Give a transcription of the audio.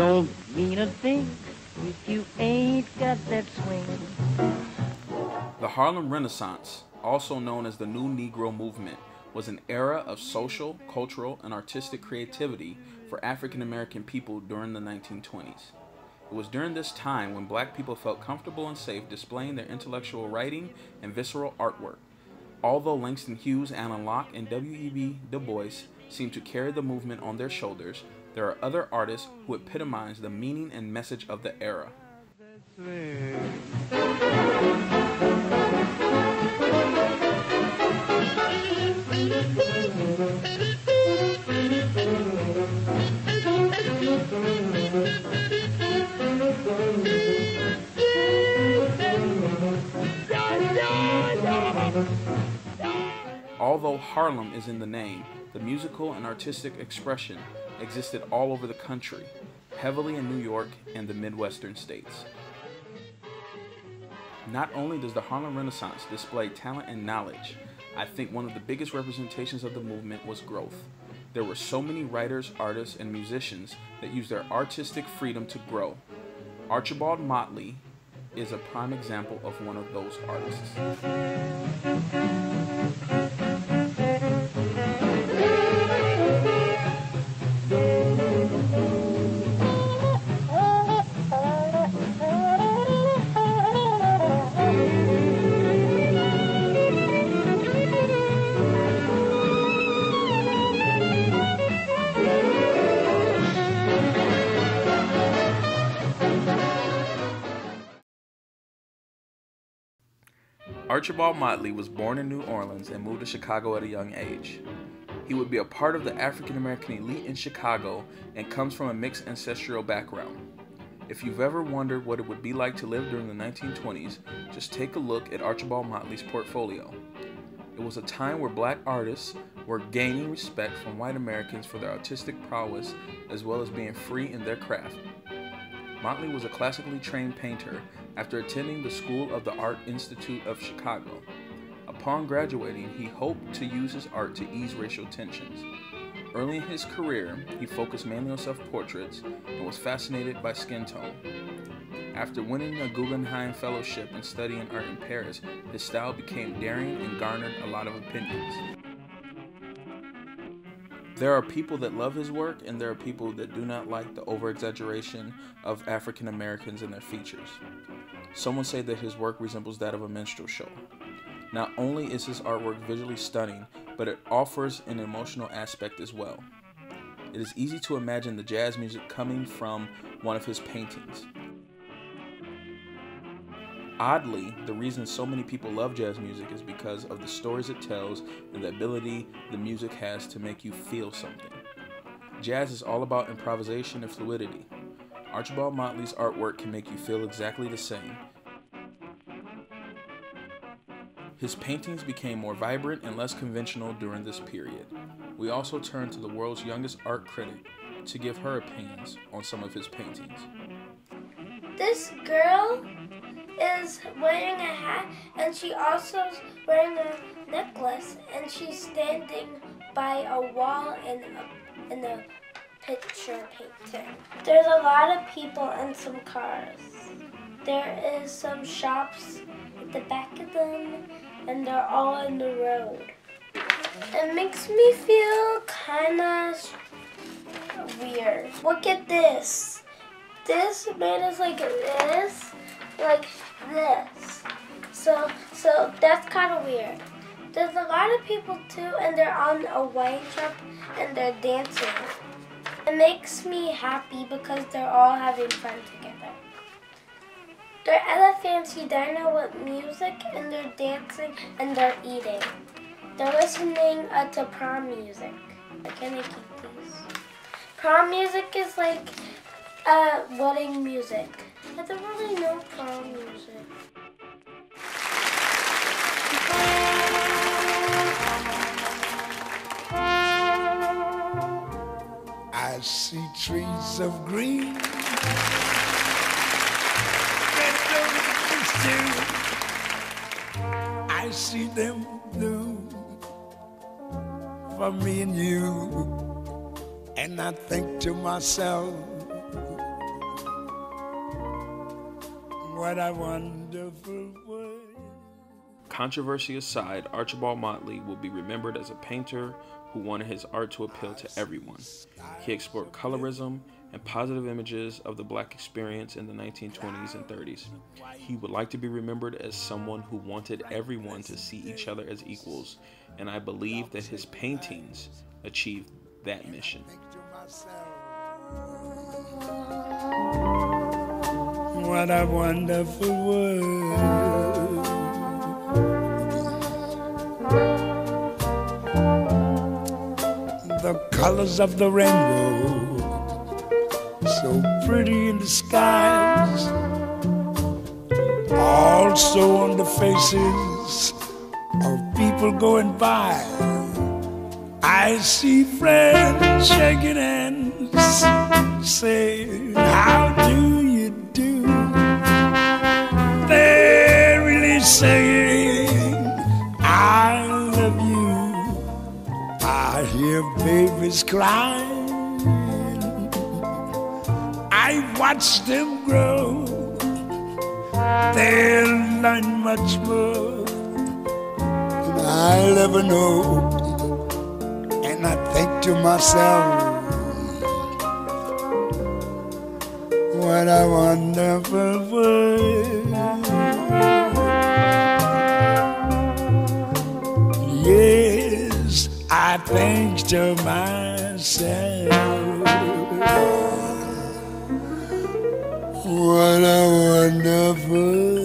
don't mean a thing if you ain't got that swing. The Harlem Renaissance, also known as the New Negro Movement, was an era of social, cultural, and artistic creativity for African American people during the 1920s. It was during this time when black people felt comfortable and safe displaying their intellectual writing and visceral artwork. Although Langston Hughes, Alan Locke, and W.E.B. Du Bois seemed to carry the movement on their shoulders, there are other artists who epitomize the meaning and message of the era. Although Harlem is in the name, the musical and artistic expression existed all over the country, heavily in New York and the Midwestern states. Not only does the Harlem Renaissance display talent and knowledge, I think one of the biggest representations of the movement was growth. There were so many writers, artists, and musicians that used their artistic freedom to grow. Archibald Motley is a prime example of one of those artists. Archibald Motley was born in New Orleans and moved to Chicago at a young age. He would be a part of the African American elite in Chicago and comes from a mixed ancestral background. If you've ever wondered what it would be like to live during the 1920s, just take a look at Archibald Motley's portfolio. It was a time where black artists were gaining respect from white Americans for their artistic prowess as well as being free in their craft. Motley was a classically trained painter after attending the School of the Art Institute of Chicago. Upon graduating, he hoped to use his art to ease racial tensions. Early in his career, he focused mainly on self-portraits and was fascinated by skin tone. After winning a Guggenheim Fellowship and studying art in Paris, his style became daring and garnered a lot of opinions. There are people that love his work, and there are people that do not like the over-exaggeration of African Americans and their features. Some will say that his work resembles that of a minstrel show. Not only is his artwork visually stunning, but it offers an emotional aspect as well. It is easy to imagine the jazz music coming from one of his paintings. Oddly, the reason so many people love jazz music is because of the stories it tells and the ability the music has to make you feel something. Jazz is all about improvisation and fluidity. Archibald Motley's artwork can make you feel exactly the same. His paintings became more vibrant and less conventional during this period. We also turn to the world's youngest art critic to give her opinions on some of his paintings. This girl is wearing a hat, and she also is wearing a necklace, and she's standing by a wall in a picture painting. There's a lot of people and some cars. There is some shops at the back of them, and they're all in the road. It makes me feel kind of weird. Look at this. This man is like this. Like this. So that's kind of weird. There's a lot of people too, and they're on a wine shop and they're dancing. It makes me happy because they're all having fun together. They're at a fancy diner with music, and they're dancing and they're eating. They're listening to prom music. Can I keep these? Prom music is like wedding music. I don't really know prom music. I see trees of green, red roses too. I see them blue for me and you. And I think to myself, What a wonderful world. Controversy aside, Archibald Motley will be remembered as a painter who wanted his art to appeal to everyone. He explored colorism and positive images of the black experience in the 1920s and 30s. He would like to be remembered as someone who wanted everyone to see each other as equals, and I believe that his paintings achieved that mission. What a wonderful world. The colors of the rainbow, so pretty in the skies, also on the faces of people going by. I see friends shaking hands, saying, how do you do? They're really saying, I love you. I hear babies crying. I watch them grow. They'll learn much more than I'll ever know. And I think to myself, what a wonderful world. Yes, I think to myself, what a wonderful